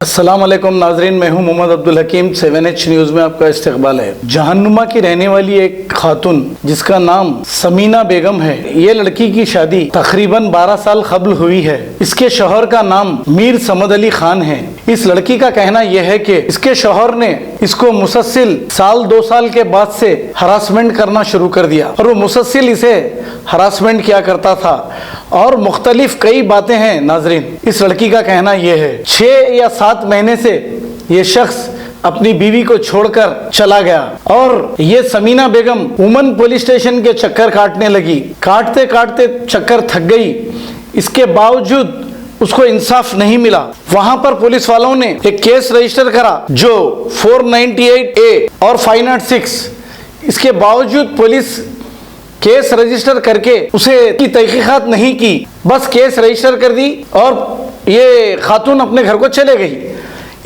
अस्सलाम वालेकुम नाजरीन, मैं हूं मोहम्मद अब्दुल हकीम। 7H न्यूज़ में आपका इस्तकबाल है। जहन्नुमा की रहने वाली एक खातून जिसका नाम समीना बेगम है, ये लड़की की शादी तकरीबन 12 साल कबल हुई है। इसके शौहर का नाम मीर समद अली खान है। इस लड़की का कहना यह है कि इसके शौहर ने इसको मुसलसल साल 2 साल के बाद से हरासमेंट करना शुरू कर दिया और वो मुसलसल इसे हरासमेंट किया करता था और मुख्तलिफ कई बातें हैं। नाजरीन, इस लड़की का कहना यह है 6 या 7 महीने से ये शख्स अपनी बीवी को छोड़कर चला गया और ये समीना बेगम वुमन पुलिस स्टेशन के चक्कर काटने लगी। काटते काटते चक्कर थक गई। इसके बावजूद उसको इंसाफ नहीं मिला। वहां पर पुलिस वालों ने एक केस रजिस्टर करा जो 498A और 506। इसके बावजूद पुलिस केस रजिस्टर करके उसे की तहकीकात नहीं की, बस केस रजिस्टर कर दी और ये खातून अपने घर को चले गई।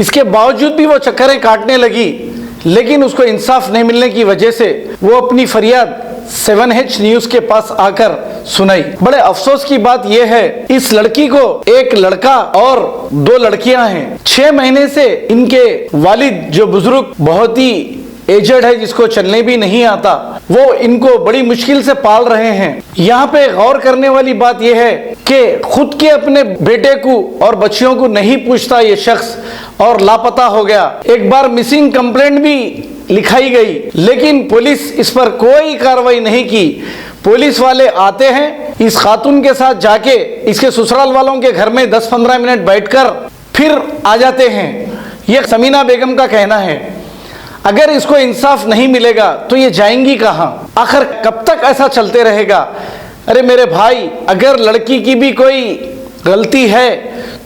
इसके बावजूद भी वो चक्करें काटने लगी, लेकिन उसको इंसाफ नहीं मिलने की वजह से वो अपनी फरियाद 7H न्यूज़ के पास आकर सुनाई। बड़े अफसोस की बात यह है, इस लड़की को एक लड़का और 2 लड़कियां हैं। 6 महीने से इनके वालिद जो बुजुर्ग बहुत ही एजड है, जिसको चलने भी नहीं आता, वो इनको बड़ी मुश्किल से पाल रहे हैं। यहाँ पे गौर करने वाली बात यह है कि खुद के अपने बेटे को और बच्चियों को नहीं पूछता ये शख्स और लापता हो गया। एक बार मिसिंग कंप्लेंट भी लिखाई गई, लेकिन पुलिस इस पर कोई कार्रवाई नहीं की। पुलिस वाले आते हैं, इस खातून के साथ जाके इसके ससुराल वालों के घर में 10-15 मिनट बैठकर फिर आ जाते हैं। ये समीना बेगम का कहना है। अगर इसको इंसाफ नहीं मिलेगा तो ये जाएंगी कहाँ? आखिर कब तक ऐसा चलते रहेगा? अरे मेरे भाई, अगर लड़की की भी कोई गलती है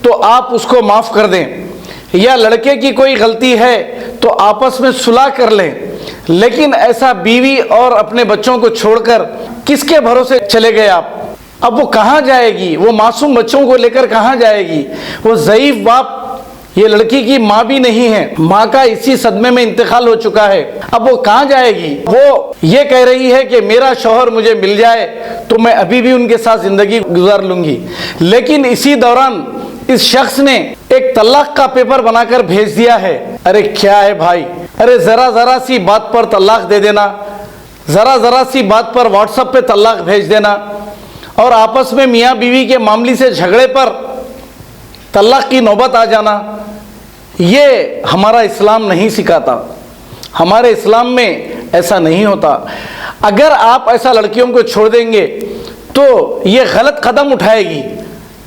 तो आप उसको माफ़ कर दें, या लड़के की कोई गलती है तो आपस में सुलह कर लें। लेकिन ऐसा बीवी और अपने बच्चों को छोड़कर किसके भरोसे चले गए आप? अब वो कहाँ जाएगी? वो मासूम बच्चों को लेकर कहाँ जाएगी? वो ज़ईफ बाप, ये लड़की की माँ भी नहीं है, माँ का इसी सदमे में इंतकाल हो चुका है। अब वो कहाँ जाएगी? वो ये कह रही है कि मेरा शौहर मुझे मिल जाए तो मैं अभी भी उनके साथ जिंदगी गुजार लूंगी। लेकिन इसी दौरान इस शख्स ने एक तलाक का पेपर बनाकर भेज दिया है। अरे क्या है भाई? अरे जरा सी बात पर तलाक दे देना, जरा सी बात पर व्हाट्सएप पे तलाक भेज देना और आपस में मियाँ बीवी के मामले से झगड़े पर तलाक की नौबत आ जाना, ये हमारा इस्लाम नहीं सिखाता। हमारे इस्लाम में ऐसा नहीं होता। अगर आप ऐसा लड़कियों को छोड़ देंगे तो ये गलत कदम उठाएगी,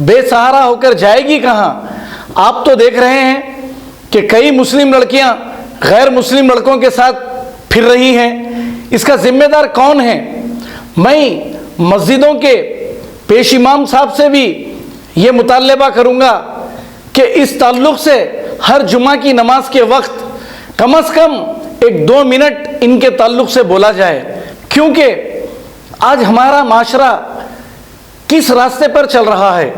बेसहारा होकर जाएगी कहाँ? आप तो देख रहे हैं कि कई मुस्लिम लड़कियां गैर मुस्लिम लड़कों के साथ फिर रही हैं। इसका जिम्मेदार कौन है? मैं मस्जिदों के पेश इमाम साहब से भी ये मुतालबा करूँगा कि इस ताल्लुक़ से हर जुमा की नमाज के वक्त कम से कम 1-2 मिनट इनके ताल्लुक़ से बोला जाए, क्योंकि आज हमारा माशरा किस रास्ते पर चल रहा है।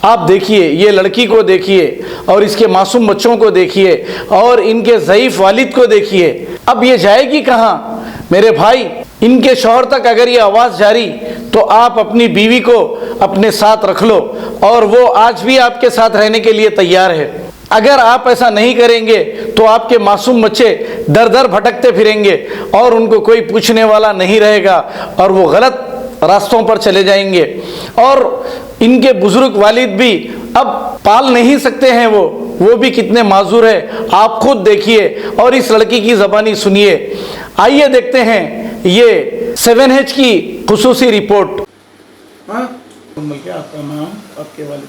आप देखिए, ये लड़की को देखिए और इसके मासूम बच्चों को देखिए और इनके ज़ईफ़ वालिद को देखिए। अब ये जाएगी कहाँ? मेरे भाई, इनके शौहर तक अगर ये आवाज़ जारी तो आप अपनी बीवी को अपने साथ रख लो और वो आज भी आपके साथ रहने के लिए तैयार है। अगर आप ऐसा नहीं करेंगे तो आपके मासूम बच्चे दर दर भटकते फिरेंगे और उनको कोई पूछने वाला नहीं रहेगा और वो गलत रास्तों पर चले जाएंगे और इनके बुजुर्ग वालिद भी अब पाल नहीं सकते हैं। वो भी कितने माजूर है, आप खुद देखिए और इस लड़की की ज़बानी सुनिए। आइए देखते हैं ये 7H की खुसूसी रिपोर्ट। आपका नाम, आपके वालिद?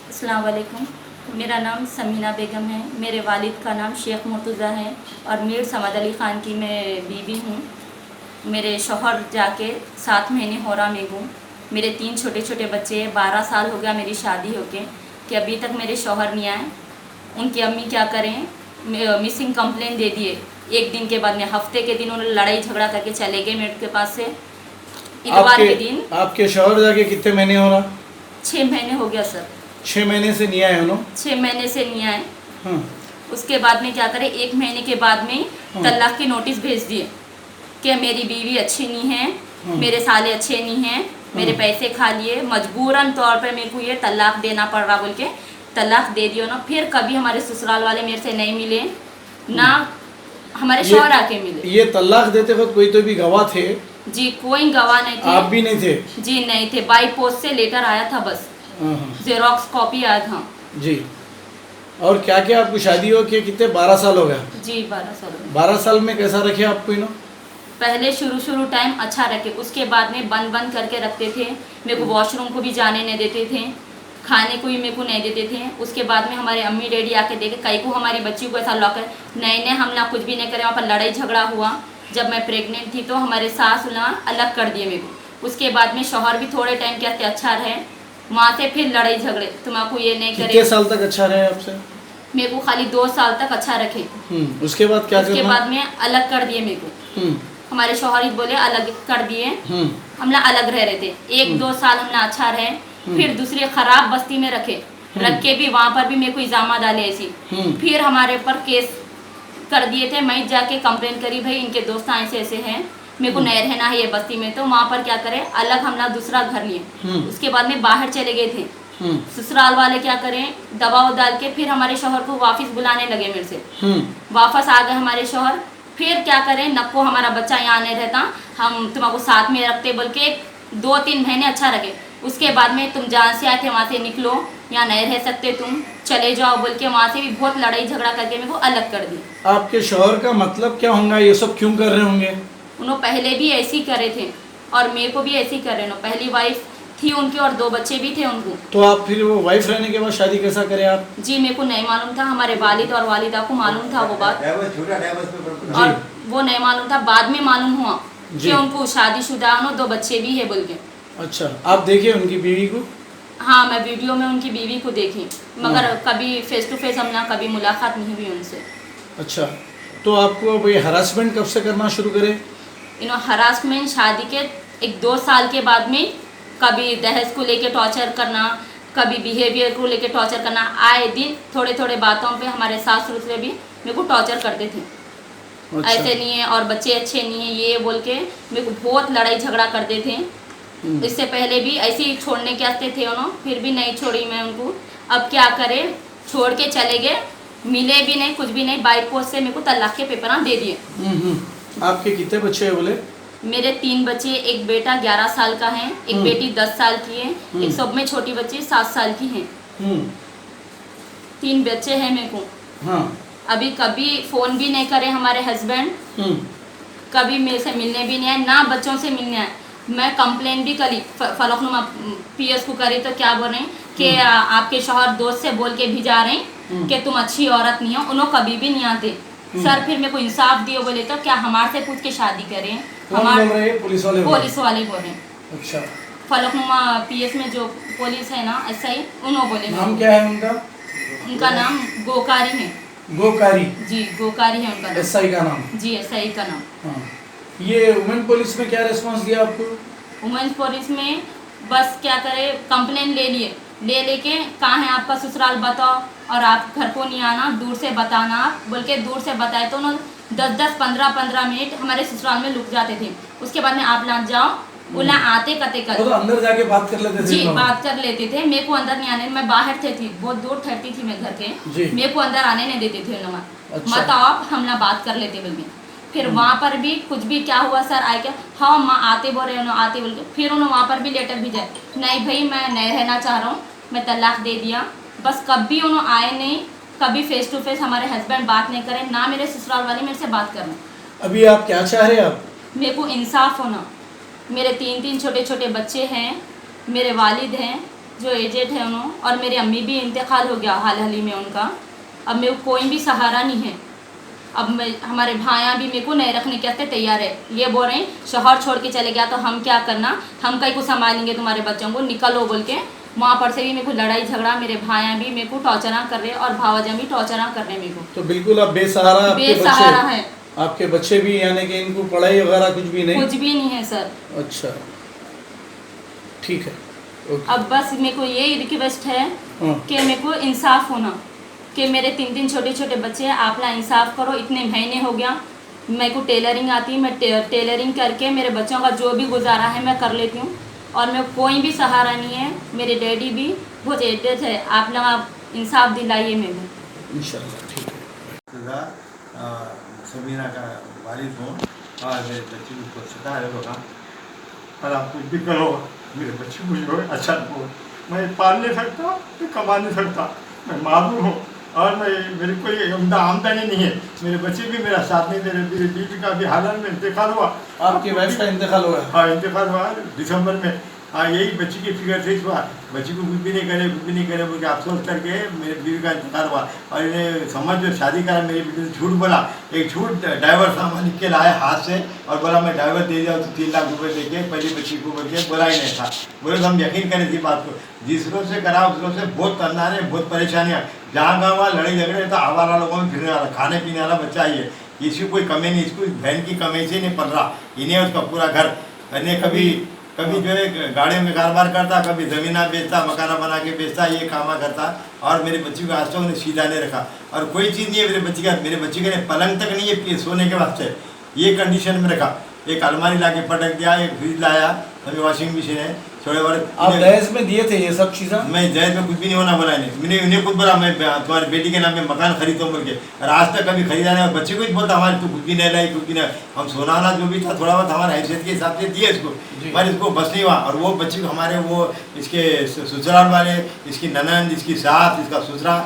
अस्सलाम वालेकुम, मेरा नाम समीना बेगम है। मेरे वालिद का नाम शेख मुर्तज़ा है और मीर समद अली ख़ान की मैं बीवी हूँ। मेरे शौहर जाके 7 महीने हो रहा मेरे को। मेरे 3 छोटे छोटे बच्चे हैं। 12 साल हो गया मेरी शादी होके कि अभी तक मेरे शौहर नहीं आए। उनकी अम्मी क्या करें, मिसिंग कंप्लेन दे दिए। एक दिन के बाद में, हफ्ते के दिन उन्होंने लड़ाई झगड़ा करके चले गए मेरे के पास से। इतवार के दिन आपके शौहर जाके कितने महीने हो रहा? 6 महीने हो गया सर। 6 महीने से नहीं आए हो? 6 महीने से नहीं आए। उसके बाद में क्या करे, 1 महीने के बाद में तलाक की नोटिस भेज दिए कि मेरी बीवी अच्छी नहीं है, मेरे साले अच्छे नहीं हैं, मेरे पैसे खा लिए, मजबूरन तौर पर मेरे को ये तलाक देना पड़ रहा बोल के तलाक दे दियो ना, फिर कभी हमारे ससुराल वाले मेरे से नहीं मिले ना हमारे शौहर आके मिले। ये तलाक देते वक्त कोई तो भी गवाह थे? जी कोई गवाह नहीं थे। आप भी नहीं थे? जी नहीं थे, बाई पोस्ट से लेटर आया था, बस जेरोक्स कॉपी आया था। जी। और क्या क्या आपकी शादी हो के कितने 12 साल हो गया? जी 12 साल। 12 साल में कैसा रखे आपको इन्हों? पहले शुरू टाइम अच्छा रखे, उसके बाद में बंद करके रखते थे। मेरे को वॉशरूम को भी जाने नहीं देते थे, खाने को भी मेरे को नहीं देते थे। उसके बाद में हमारे अम्मी डैडी आके देखे कई को हमारी बच्ची को ऐसा लॉक है, नहीं हम ना कुछ भी नहीं करे। वहाँ पर लड़ाई झगड़ा हुआ, जब मैं प्रेग्नेंट थी तो हमारे सास ना अलग कर दिए मेरे को। उसके बाद में शौहर भी थोड़े टाइम के अच्छा रहे, वहाँ से फिर लड़ाई झगड़े, तुम्हारा ये नहीं करे। कितने साल तक अच्छा रहे आपसे? मेरे को खाली 2 साल तक अच्छा रखे। उसके बाद क्या? उसके बाद में अलग कर दिए मेरे को। हमारे शौहर ही बोले अलग कर दिए, हम ना अलग रह रहे थे। 1-2 साल हम ना अच्छा रहे, फिर दूसरे खराब बस्ती में रख के भी वहाँ पर भी मेरे को इल्जाम डाले ऐसी। फिर हमारे ऊपर केस कर दिए थे। मैं जाके कंप्लेन करी, भाई इनके दोस्त ऐसे ऐसे हैं, मेरे को नहीं रहना है ये बस्ती में। तो वहाँ पर क्या करे, अलग हम ना दूसरा घर लिए। उसके बाद में बाहर चले गए थे। ससुराल वाले क्या करें, दबाव डाल के फिर हमारे शौहर को वापस बुलाने लगे मेरे से। वापस आ गए हमारे शौहर। फिर क्या करें, नको हमारा बच्चा यहाँ नहीं रहता, हम तुम्हारे साथ में रखते बोल के 2-3 महीने अच्छा रखे। उसके बाद में तुम जहाँ से आए थे वहाँ से निकलो, यहाँ नहीं रह सकते, तुम चले जाओ बोल के वहाँ से भी बहुत लड़ाई झगड़ा करके मेरे को अलग कर दी। आपके शौहर का मतलब क्या होगा, ये सब क्यों कर रहे होंगे? उन्होंने पहले भी ऐसे ही करे थे और मेरे को भी ऐसे ही कर रहे। पहली वाइफ थी उनकी और 2 बच्चे भी थे उनको। तो आप फिर वो वाइफ रहने के बाद शादी कैसा करें आप? जी मेरे को नहीं मालूम था, हमारे वालिद और वालिदा को मालूम था वो बात, और वो नहीं मालूम था। बाद में मालूम हुआ कि उनको शादीशुदा 2 बच्चे भी है बोल के। अच्छा, आप देखे उनकी बीवी को? हाँ मैं वीडियो में उनकी बीवी को देखी, मगर कभी फेस टू फेस हम ना कभी मुलाकात नहीं हुई उनसे। अच्छा, तो आपको ये हरासमेंट कब से करना शुरू करे? हरासमेंट शादी के 1-2 साल के बाद में, कभी दहेज को लेके टॉर्चर करना, कभी बिहेवियर को लेके टॉर्चर करना। आए दिन थोड़े बातों पे हमारे सास ससुर से भी मेरे को टॉर्चर करते थे। अच्छा। ऐसे नहीं है और बच्चे अच्छे नहीं है ये बोल के मेरे को बहुत लड़ाई झगड़ा करते थे। इससे पहले भी ऐसे ही छोड़ने के आते थे उन्होंने, फिर भी नहीं छोड़ी मैं उनको। अब क्या करे, छोड़ के चले गए, मिले भी नहीं, कुछ भी नहीं। बाई पोस्ट से मेरे को तलाक के पेपर दे दिए। आपके कितने बच्चे हैं बोले? मेरे 3 बच्चे, एक बेटा 11 साल का है, एक बेटी 10 साल की है, एक सब में छोटी बच्ची 7 साल की है। 3 बच्चे हैं मेरे को। हाँ। अभी कभी फोन भी नहीं करे हमारे हस्बैंड, कभी मेरे से मिलने भी नहीं आए, ना बच्चों से मिलने आए। मैं कंप्लेन भी करी फलकनुमा PS को करी, तो क्या बोल रहे हैं कि आपके शौहर दोस्त से बोल के भेजा रहे हैं कि तुम अच्छी औरत नहीं हो। उन्होंने कभी भी नहीं आते। सर फिर मेरे को इंसाफ दियो बोले, तो क्या हमारे से पूछ के शादी करें? हमारे पुलिस वाले बोल रहे हैं। अच्छा, फलकनुमा PS में जो पुलिस है ना, ऐसा ही उन्होंने बोले। नाम क्या है उनका? उनका नाम गोकारी है। गोकारी? जी गोकारी है उनका नाम। SI का नाम? जी SI का नाम। हाँ। ये वुमेन पुलिस में क्या रिस्पांस दिया आपको? वुमेन पुलिस में बस क्या करे, कंप्लेन ले लिए, लेके कहाँ है आपका ससुराल बताओ, और आप घर को नहीं आना, दूर से बताना बोल के दूर से बताए। तो उन्होंने 10-10, 15-15 मिनट हमारे ससुराल में लुक जाते थे। उसके बाद में आप ना जाओ, बोला आते कते कर। तो अंदर जाके बात कर लेते थे? जी बात कर लेते थे। मेरे को अंदर नहीं आने, मैं बाहर थी, बहुत दूर ठहरती थी मैं घर के, मेरे को अंदर आने नहीं देते थे लोग। अच्छा। मत आओ, हम ना बात कर लेते बोल के। फिर वहाँ पर भी कुछ भी क्या हुआ सर आए क्या, हाँ माँ आते बोल रहे, उन्होंने आते बोल के। फिर उन्होंने वहाँ पर भी लेटर भेजा, नहीं भाई मैं नहीं रहना चाह रहा हूँ, मैं तलाक दे दिया। बस कभी उन्होंने आए नहीं, कभी फेस टू फेस हमारे हस्बैंड बात नहीं करें, ना मेरे ससुराल वाले मेरे से बात करना। अभी आप क्या चाह रहे हैं? आप मेरे को इंसाफ होना। मेरे 3 छोटे बच्चे हैं, मेरे वालिद हैं जो एजेड है उन्होंने, और मेरी अम्मी भी इंतकाल हो गया हाल ही में उनका। अब मेरे को कोई भी सहारा नहीं है। अब मैं, हमारे भाइयाँ भी मेरे को नहीं रखने के लिए तैयार है। ये बोल रहे हैं शौहर छोड़ के चले गया तो हम क्या करना, हम कहीं को संभालेंगे तुम्हारे बच्चों को, निकलो बोल के। वहाँ पर से भी मेरे को लड़ाई झगड़ा, मेरे भाइयाँ भी मेरे को टॉर्चरा कर रहे और भावजा भी टॉर्चरा कर रहे मेरे को। तो बिल्कुल आप बेसहारा? बेसहारा है। आपके बच्चे भी, यानी कि इनको पढ़ाई वगैरह कुछ भी नहीं? कुछ भी नहीं है सर। अच्छा, ठीक है। अब बस मेरे को यही रिक्वेस्ट है कि मेरे को इंसाफ होना, कि मेरे 3 छोटे बच्चे हैं, आप ना इंसाफ करो। इतने महीने हो गया, मेरे को टेलरिंग आती है, मैं टेलरिंग करके मेरे बच्चों का जो भी गुजारा है मैं कर लेती हूँ, और मेरे कोई भी सहारा नहीं है। मेरे डैडी भी बहुत एडेड है, आप लोग इंसाफ दिलाइए मेरे। इंशाल्लाह ठीक है। सदा समीना का वालिद हूँ और मेरे बच्चे को सता है होगा और आप कुछ भी करो मेरे बच्चे को जो है अच्छा हो। मैं पाल नहीं सकता, मैं कमा नहीं सकता, मैं मामूर हूँ और मैं मेरी कोई आमदनी नहीं है। मेरे बच्चे भी मेरा साथ नहीं दे रहे। मेरी बीवी का भी हालात में इंतकाल हुआ। आपकी वाइफ का इंतकाल हुआ है? हाँ, इंतकाल हुआ दिसंबर में। हाँ, यही बच्ची की फिक्र थी इस बार। बच्ची को कुछ भी नहीं करे मुझे अफसोस करके मेरे बीवी का इंतकाल हुआ। और इन्हें समझ जो शादी करा मेरी बीवी ने झूठ बोला। एक झूठ ड्राइवर सामान लिख के लाया हाथ से और बोला मैं ड्राइवर दे दिया तो 3 लाख रुपए दे के पहली बच्ची को बोल के बोला ही नहीं था। बोले तो हम यकीन करें थी बात को। जिस रोज से करा उस रोज से बहुत तंदार है, बहुत परेशानियाँ। जहाँ गाँव वहाँ लड़ाई झगड़े तो आवारा लोगों में फिरने वाला, खाने पीने वाला बच्चा ही है। किसी कोई कमी नहीं, इसको बहन की कमी से नहीं पड़ रहा। इन्हें उसका पूरा घर इन्हें कभी जो है गाड़ियों में कारोबार करता, कभी ज़मीना बेचता, मकाना बना के बेचता, ये कामा करता। और मेरे बच्ची को आज तक उन्हें सीधा नहीं रखा और कोई चीज़ नहीं है मेरे बच्ची का। मेरे बच्ची के लिए पलंग तक नहीं है सोने के वास्ते, ये कंडीशन में रखा। एक अलमारी ला के पटक दिया, एक फ्रिज लाया, अभी वॉशिंग मशीन है, थोड़े बड़े। आप दहेज में दिए थे ये सब चीज़ें? मैं दहेज में कुछ भी नहीं होना बोला नहीं। मैंने उन्हें खुद बोला मैं तुम्हारी बेटी के नाम में मकान खरीदता हूँ बोल के, और आज तक कभी खरीदा नहीं। बच्चे को ही बोलता हमारे तो कुछ भी नहीं लाई, कुछ भी नहीं। हम सोना वाला जो भी था थोड़ा बहुत हमारे हैसियत के हिसाब से दिए इसको, पर इसको बस नहीं हुआ। और वो बच्चे को हमारे वो इसके ससुराल वाले, इसकी ननंद, इसकी सास, इसका ससुरा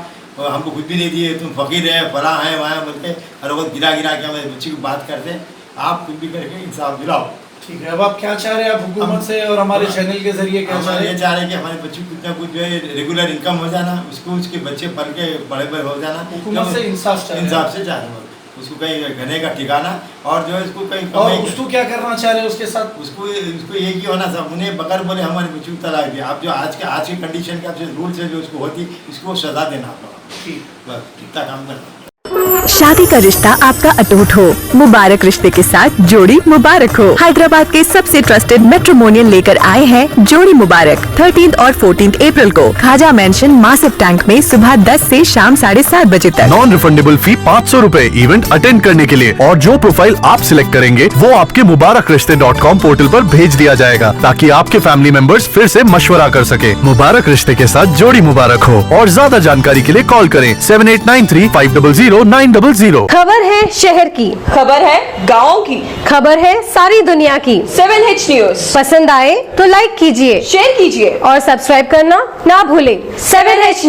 हमको कुछ भी नहीं दिए। तुम फकीर है, फला है, वहाँ बोल के और वो गिरा के हमारे बच्ची को बात करते। आप कुछ भी करके इंसाफ दिलाओ। ठीक है, अब आप क्या चाह रहे हैं? आप हुकूमत से और हमारे चैनल के जरिए क्या चाह रहे हैं? ये चाह रहे हैं कि हमारे बच्चे को कुछ ना कुछ जो है रेगुलर इनकम हो जाना, उसको उसके बच्चे पढ़ के बड़े हो जाना। हुकूमत से इंसाफ चाह रहे हैं? इंसाफ से चाह रहे हैं, उसको कहीं रहने का ठिकाना और जो है इसको कहीं और उसको क्या करना चाह रहे हैं उसके साथ? उसको ये की होना था। उन्हें बकर बोले हमारे बच्चे को तलाक दिया। आप जो आज की कंडीशन के आपसे रूल से जो उसको होती इसको सजा देना आप लोग। बस इतना काम करना। शादी का रिश्ता आपका अटूट हो, मुबारक रिश्ते के साथ जोड़ी मुबारक हो। हैदराबाद के सबसे ट्रस्टेड मैट्रिमोनियल लेकर आए हैं जोड़ी मुबारक। 13 और 14 अप्रैल को खाजा मेंशन मासिव टैंक में सुबह 10 से शाम 7:30 बजे तक। नॉन रिफंडेबल फी 500 रूपए इवेंट अटेंड करने के लिए, और जो प्रोफाइल आप सिलेक्ट करेंगे वो आपके mubarakrishtey.com पोर्टल पर भेज दिया जाएगा ताकि आपके फैमिली मेंबर्स फिर से मशवरा कर सके। मुबारक रिश्ते के साथ जोड़ी मुबारक हो। और ज्यादा जानकारी के लिए कॉल करें 7893-500-900। खबर है शहर की, खबर है गाँव की, खबर है सारी दुनिया की। 7H न्यूज पसंद आए तो लाइक कीजिए, शेयर कीजिए और सब्सक्राइब करना ना भूलें। 7H news.